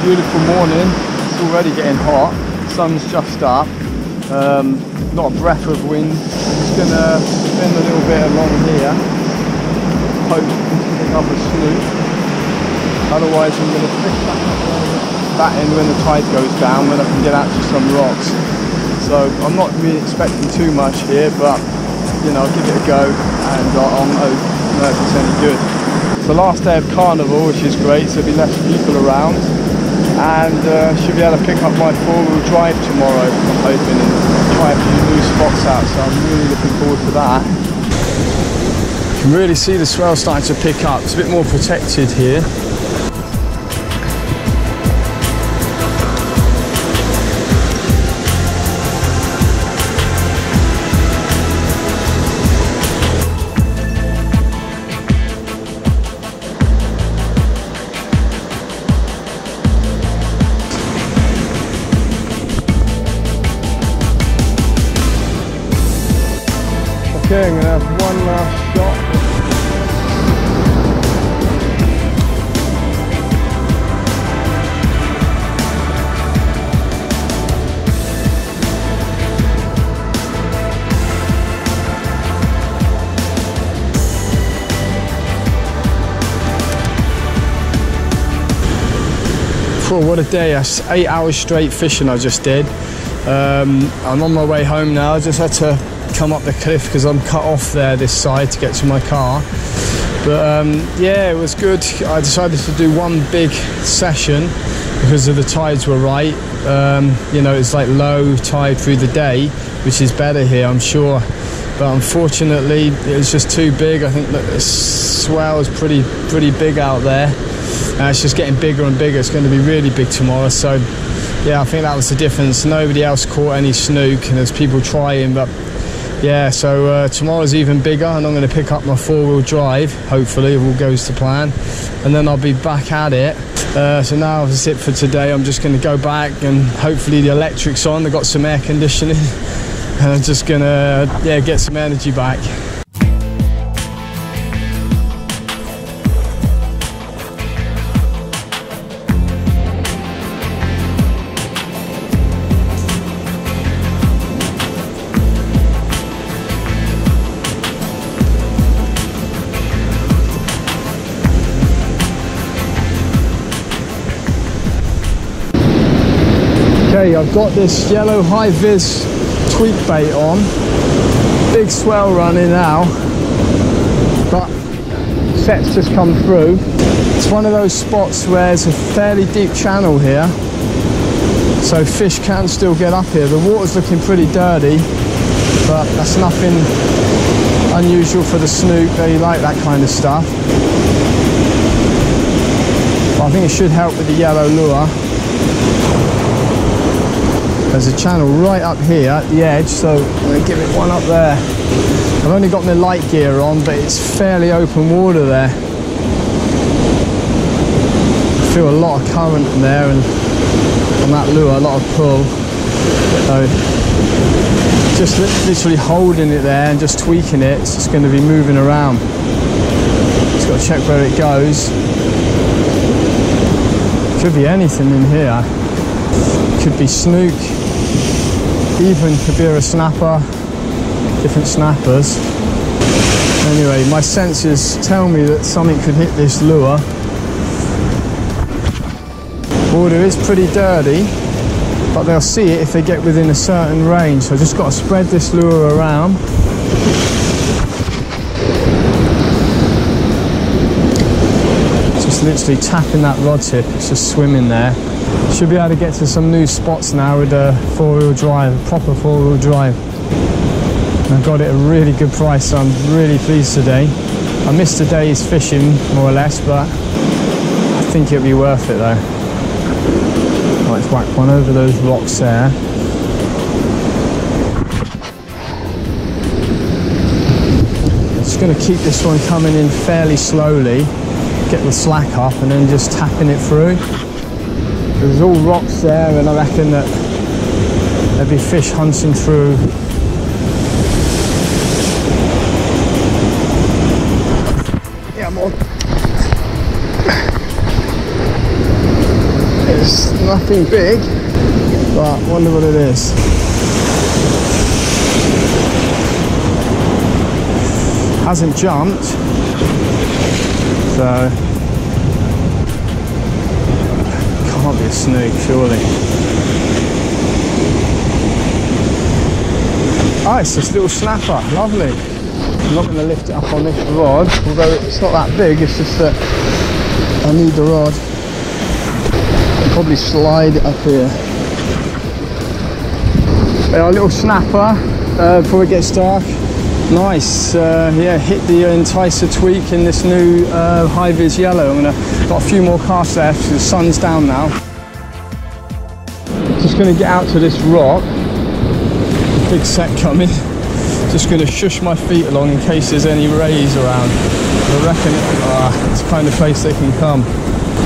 beautiful morning. It's already getting hot. Sun's just up. Not a breath of wind. Just gonna spend a little bit along here. Hope to pick up a snook. Otherwise I'm gonna fish back up that end when the tide goes down, when I can get out to some rocks. So I'm not really expecting too much here, but you know, I'll give it a go and I'll know if it's any good. It's the last day of carnival, which is great, so there'll be less people around, and should be able to pick up my four-wheel drive tomorrow, I'm hoping, and try a few new spots out, so I'm really looking forward to that. You can really see the swell starting to pick up. It's a bit more protected here. Okay, I'm going to have one last shot. Oh, what a day. That's 8 hours straight fishing I just did. I'm on my way home now. I just had to come up the cliff because I'm cut off there this side to get to my car, but yeah, it was good. I decided to do one big session because of the tides were right. You know, it's like low tide through the day, which is better here, I'm sure, but unfortunately it was just too big. I think that the swell is pretty big out there, and it's just getting bigger and bigger. It's going to be really big tomorrow, so yeah, I think that was the difference. Nobody else caught any snook, and there's people trying, but yeah, so tomorrow's even bigger, and I'm going to pick up my four-wheel drive, hopefully, if all goes to plan, and then I'll be back at it. So now that's it for today. I'm just going to go back, and hopefully the electric's on. They've got some air conditioning, and I'm just going to get some energy back. Okay, I've got this yellow high-vis tweak bait on. Big swell running now, but set's just come through. It's one of those spots where it's a fairly deep channel here, so fish can still get up here. The water's looking pretty dirty, but that's nothing unusual for the snook. They like that kind of stuff. But I think it should help with the yellow lure. There's a channel right up here at the edge, so I'm going to give it one up there. I've only got my light gear on, but it's fairly open water there. I feel a lot of current in there, and on that lure, a lot of pull. So just literally holding it there and just tweaking it, it's just going to be moving around. Just got to check where it goes. Could be anything in here. Could be snook, even could be a snapper, different snappers. Anyway, my senses tell me that something could hit this lure. Water is pretty dirty, but they'll see it if they get within a certain range. So I just got to spread this lure around. Just literally tapping that rod tip, it's just swimming there. Should be able to get to some new spots now with a four-wheel drive, a proper four-wheel drive. And I got it at a really good price, so I'm really pleased today. I missed a day's fishing, more or less, but I think it'll be worth it though. Let's whack one over those rocks there. Just going to keep this one coming in fairly slowly, get the slack up, and then just tapping it through. There's all rocks there, and I reckon that there'll be fish hunting through. Yeah, I'm on. It's Nothing big, but I wonder what it is. Hasn't jumped, so can't be a snook, surely. Oh, it's this little snapper, lovely. I'm not going to lift it up on this rod, although it's not that big, it's just that I need the rod. I'll probably slide it up here. Yeah, a little snapper before it gets dark. Nice, yeah, hit the enticer tweak in this new high-vis yellow. Got a few more casts left because the sun's down now. Just going to get out to this rock. Big set coming. Just going to shush my feet along in case there's any rays around. I reckon it's the kind of place they can come.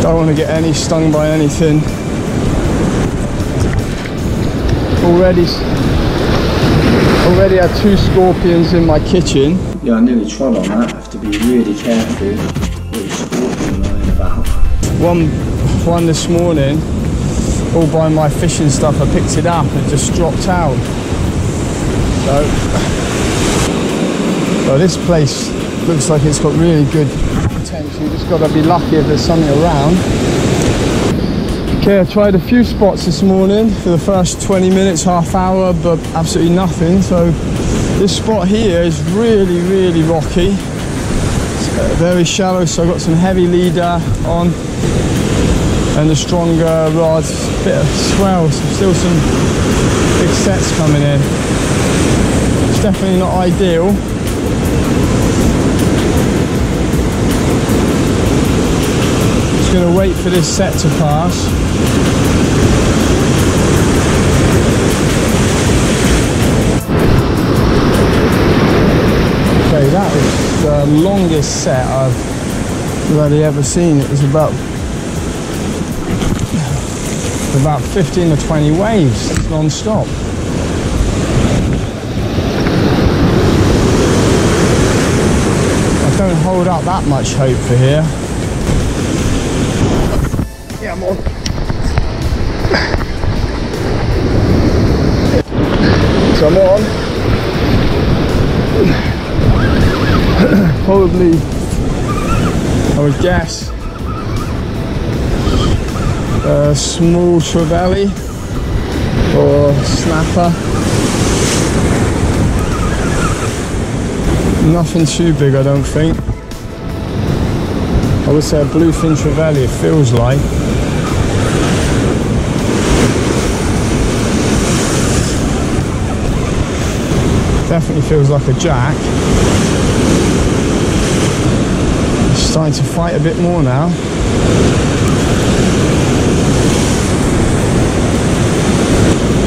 Don't want to get stung by anything. Already had 2 scorpions in my kitchen. Yeah, I nearly trod on that. I have to be really careful what scorpion lying about. One this morning, all by my fishing stuff, I picked it up and it just dropped out. So this place looks like it's got really good potential. You just got to be lucky if there's something around. Okay, I tried a few spots this morning for the first 20 minutes, half hour, but absolutely nothing. So this spot here is really, really rocky. It's very shallow, so I've got some heavy leader on and a stronger rod. Bit of swell, so still some big sets coming in. It's definitely not ideal. Just going to wait for this set to pass. Okay, that is the longest set I've really ever seen. It was about 15 or 20 waves non-stop. I don't hold up that much hope for here. Yeah, I'm on. So I'm on. Probably, I would guess, a small trevally or snapper. Nothing too big, I don't think. I would say a bluefin trevally, it feels like. Definitely feels like a jack. It's starting to fight a bit more now.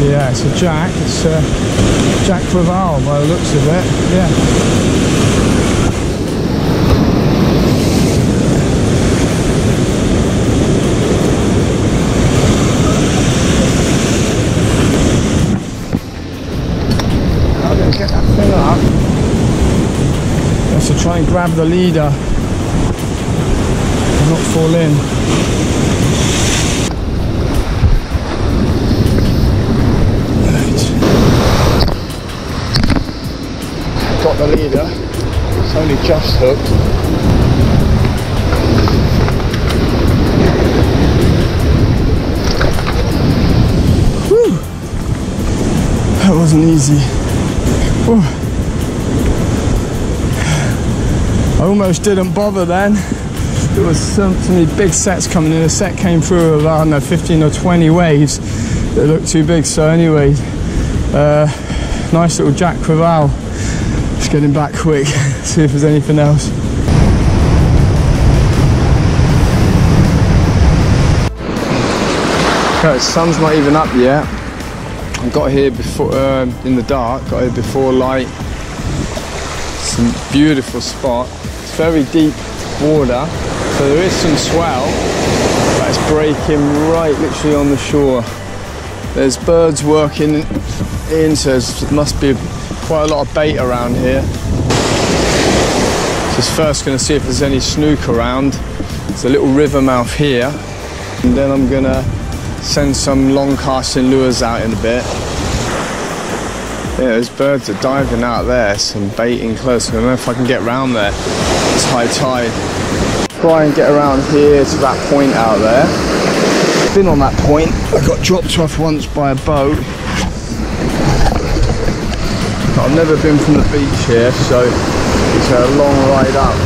Yeah, it's a jack. It's a Jack Crevalle by the looks of it. Yeah. Get that thing up. Have to try and grab the leader and not fall in. Right. Got the leader. It's only just hooked. Whew. That wasn't easy. Ooh. I almost didn't bother then. There was so many big sets coming in. A set came through of, I don't know, 15 or 20 waves that looked too big. So anyway, nice little Jack Crevalle. Just getting back quick, see if there's anything else. Okay, the sun's not even up yet. I got here before in the dark, got here before light. It's a beautiful spot. It's very deep water, so there is some swell, but it's breaking right literally on the shore. There's birds working in, so there must be quite a lot of bait around here. Just first going to see if there's any snook around. There's a little river mouth here, and then I'm going to send some long casting lures out in a bit. Yeah, those birds are diving out there, some baiting close. I don't know if I can get around there. It's high tide. Try and get around here to that point out there. Been on that point. I got dropped off once by a boat. I've never been from the beach here, so it's a long ride up.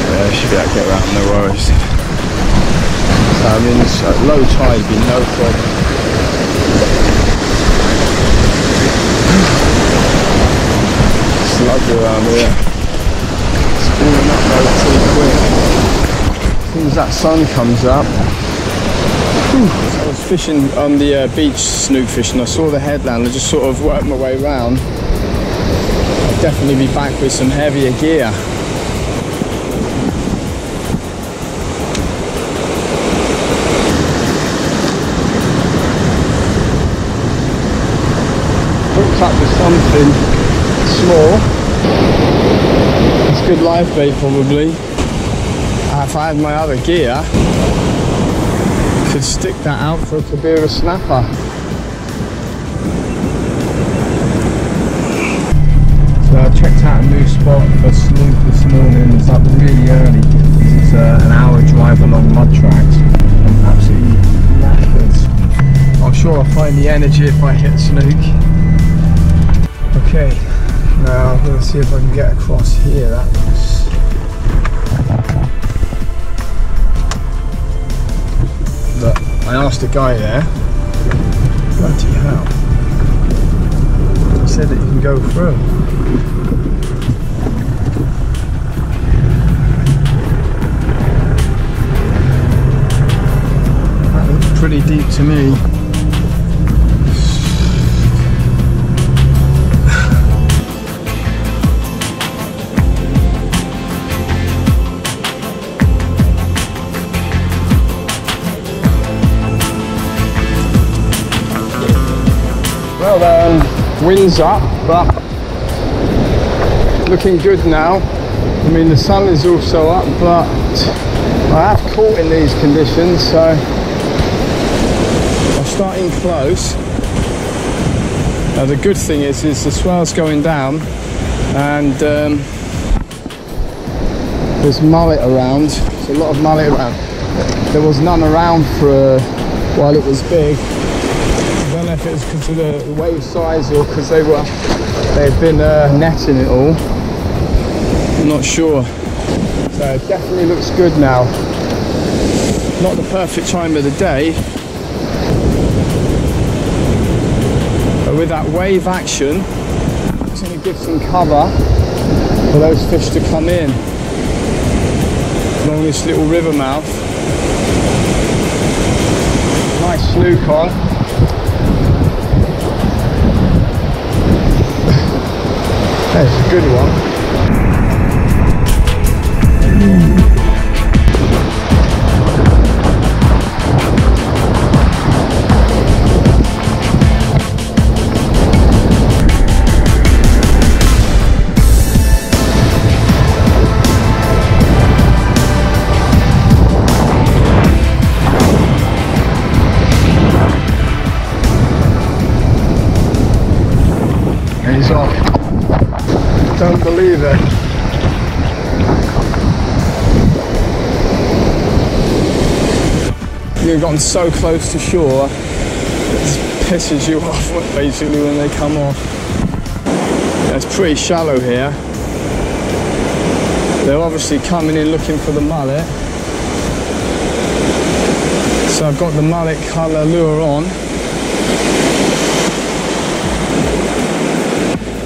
Yeah, I should be able to get around, no worries. So, I mean, it's low tide would be no problem. Slug around here. It's falling up though pretty quick. As soon as that sun comes up. So I was fishing on the beach, snook fishing. I saw the headland. I just sort of worked my way around. I'll definitely be back with some heavier gear. Hooked up with something small. It's good live bait probably. If I had my other gear, I could stick that out for a Kabira snapper. So I checked out a new spot for Snook this morning. It's up really early. It's an hour drive along mud tracks. I'm absolutely knackered. I'm sure I'll find the energy if I hit Snook. Okay, now I'm going to see if I can get across here. That looks... But I asked a guy there, bloody hell, he said that you can go through. That looks pretty deep to me. Well, wind's up, but looking good now. I mean, the sun is also up, but I have caught in these conditions, so I'm starting close. Now, the good thing is the swell's going down, and there's mullet around. There's a lot of mullet around. There was none around for while it was big. I don't know if it was because of the wave size or because they'd been netting it all. I'm not sure. So it definitely looks good now. Not the perfect time of the day, but with that wave action, it's going to give some cover for those fish to come in along this little river mouth. Nice Snook on. That's a good one. He's off. Don't believe it. You've gotten so close to shore, it just pisses you off basically when they come off. Yeah, it's pretty shallow here. They're obviously coming in looking for the mullet. So I've got the mullet colour lure on.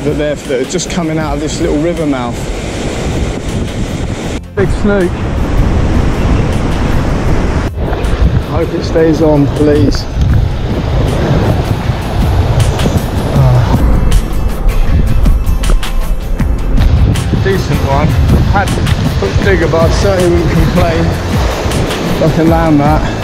That they're just coming out of this little river mouth. Big Snook. I hope it stays on, please. Decent one. Had much bigger, but I certainly wouldn't complain if I can land that.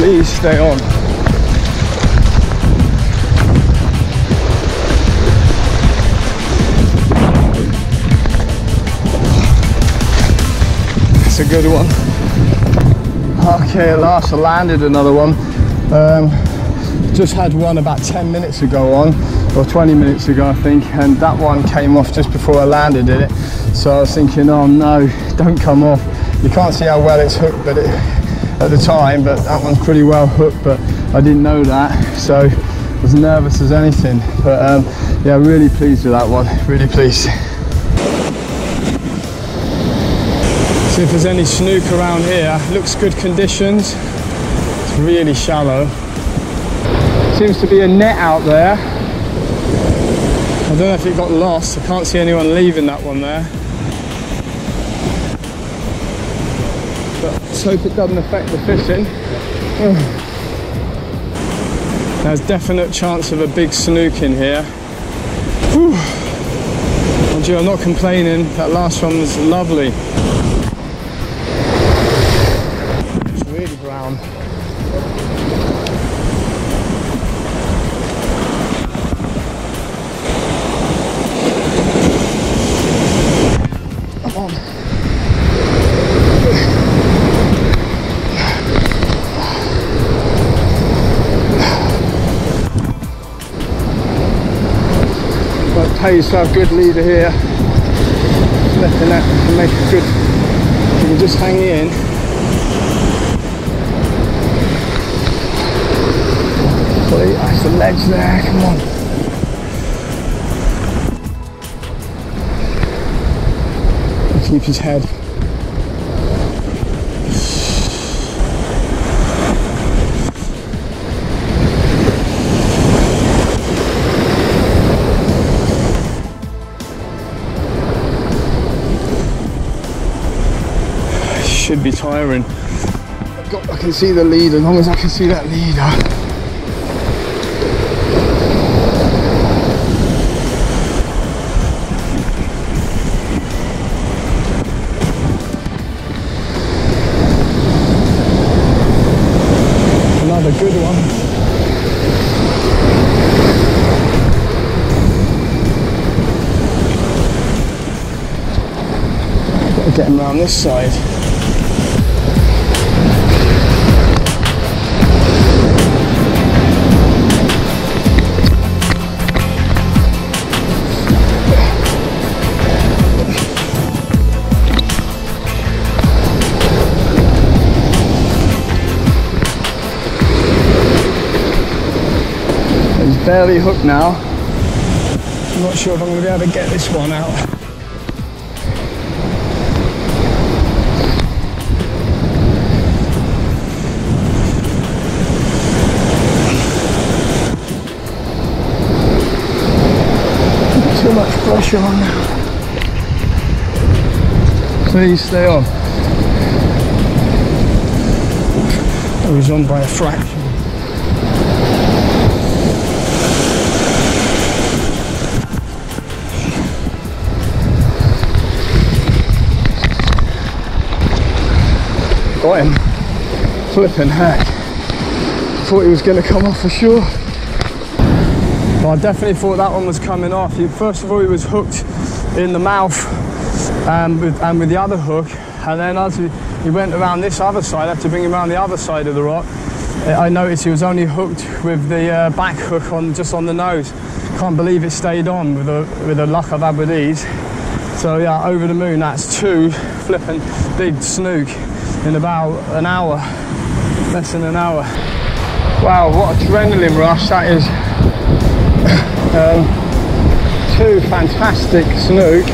Please stay on. That's a good one. Okay, at last I landed another one. Just had one about 10 minutes ago on, or 20 minutes ago I think, and that one came off just before I landed in it. So I was thinking, oh no, don't come off. You can't see how well it's hooked at the time, but that one's pretty well hooked, but I didn't know that, so I was nervous as anything. But yeah, really pleased with that one, really pleased. See if there's any snook around here. Looks good conditions. It's really shallow. Seems to be a net out there. I don't know if it got lost. I can't see anyone leaving that one there. But let's hope it doesn't affect the fishing. There's definite chance of a big snook in here. Whew. Mind you, I'm not complaining. That last one was lovely. It's really brown. Pays to have a good leader here. Letting that make a good. You can just hang in. That's the ledge there. Come on. Keep his head. Should be tiring. I can see the lead. As long as I can see that leader. Another good one. Gotta get him around this side. Barely hooked now. I'm not sure if I'm going to be able to get this one out. Too much pressure on now. Please stay on. I was on by a fraction. Got him. Flipping heck. Thought he was going to come off for sure. Well, I definitely thought that one was coming off. First of all, he was hooked in the mouth and with the other hook, and then as he went around this other side, I had to bring him around the other side of the rock. I noticed he was only hooked with the back hook just on the nose. Can't believe it stayed on with the luck I've had with these. So yeah, over the moon. That's two flipping big snook in about an hour, less than an hour. Wow, what adrenaline rush that is. Two fantastic snook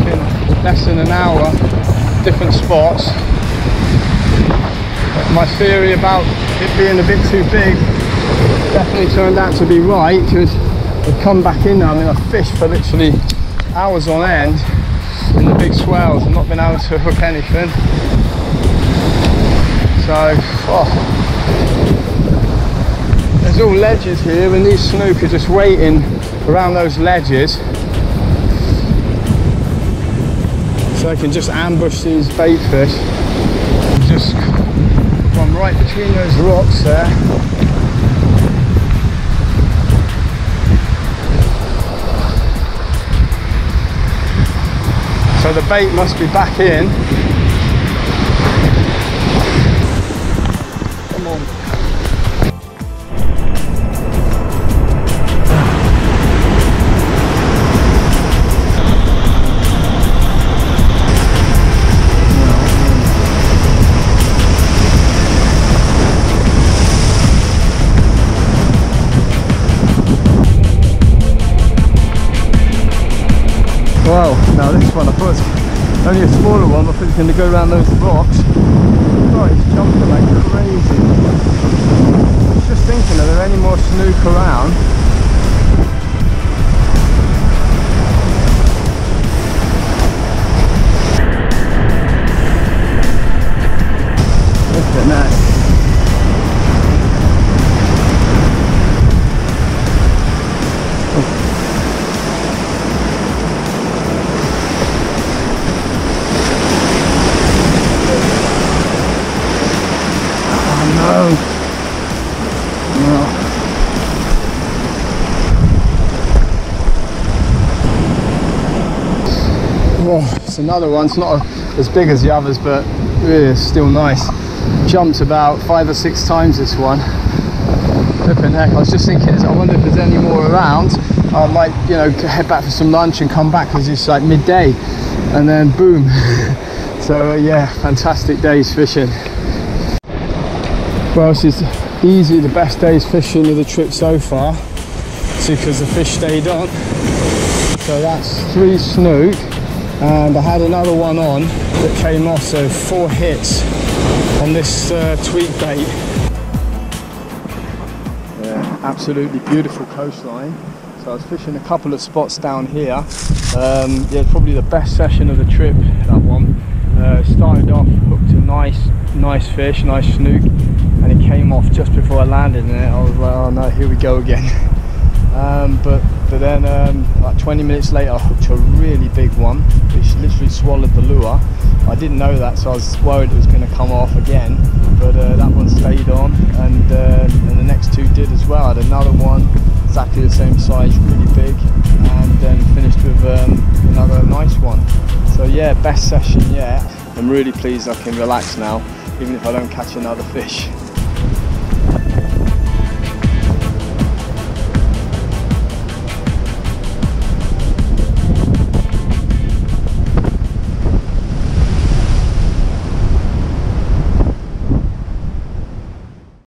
in less than an hour, different spots. My theory about it being a bit too big definitely turned out to be right, because I've come back in now. I mean, I've fished for literally hours on end in the big swells and not been able to hook anything. So, there's all ledges here, and these snook are just waiting around those ledges, so they can just ambush these bait fish and just run I'm right between those rocks there. So the bait must be back in. Come on. Wow, now this one I thought it was only a smaller one, I thought it was going to go around those rocks. Oh, he's jumping like crazy. I was just thinking, are there any more snook around? Look at that. Oh, it's another one. It's not as big as the others, but really it's still nice. Jumped about 5 or 6 times this one. Flipping heck, I was just thinking, I wonder if there's any more around. I might, you know, head back for some lunch and come back because it's like midday, and then boom. So yeah, fantastic days fishing. Well, this is easily the best days fishing of the trip so far. See, because the fish stayed on. So that's 3 snook. And I had another one on that came off, so 4 hits on this tweak bait. Yeah, absolutely beautiful coastline. So I was fishing a couple of spots down here. Yeah, probably the best session of the trip, that one. Started off, hooked a nice fish, nice snook, and it came off just before I landed, and I was like, oh no, here we go again. But then like 20 minutes later I hooked a really big one which literally swallowed the lure. I didn't know that, so I was worried it was going to come off again, but that one stayed on, and the next 2 did as well. I had another one exactly the same size, really big, and then finished with another nice one. So yeah, best session yet. I'm really pleased I can relax now, even if I don't catch another fish.